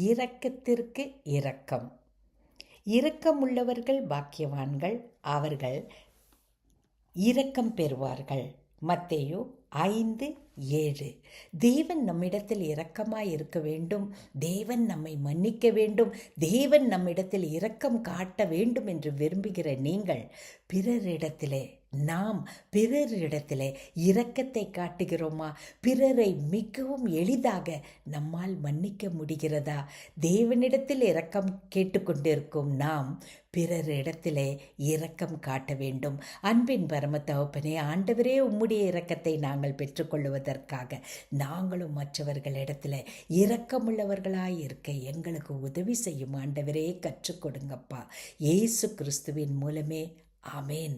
இரக்கத்திற்கு இரக்கம். இரக்கமுள்ளவர்கள் பாக்கியவான்கள், அவர்கள் இரக்கம் பெறுவார்கள். மத்தேயு 5:7. தேவன் நம்மிடத்தில் இரக்கமாய் இருக்க வேண்டும், தேவன் நம்மை மன்னிக்க வேண்டும், தேவன் நம்மிடத்தில் இரக்கம் காட்ட வேண்டும் என்று விரும்புகிற நீங்கள் நாம் பிறரிடத்திலே இரக்கத்தை காட்டுகிறோமா? பிறரை மிகவும் எளிதாக நம்மால் மன்னிக்க முடிகிறதா? தேவனிடத்தில் இரக்கம் கேட்டுக்கொண்டிருக்கும் நாம் பிறரிடத்திலே இரக்கம் காட்ட வேண்டும். அன்பின் பரம தகப்பனே, ஆண்டவரே, உம்முடைய இரக்கத்தை நாங்கள் பெற்றுக்கொள்வதற்காக நாங்களும் மற்றவர்களிடத்தில் இரக்கமுள்ளவர்களாய் இருக்க எங்களுக்கு உதவி செய்யும் ஆண்டவரே, கற்றுக் கொடுங்கப்பா. இயேசு கிறிஸ்துவின் மூலமே ஆமேன்.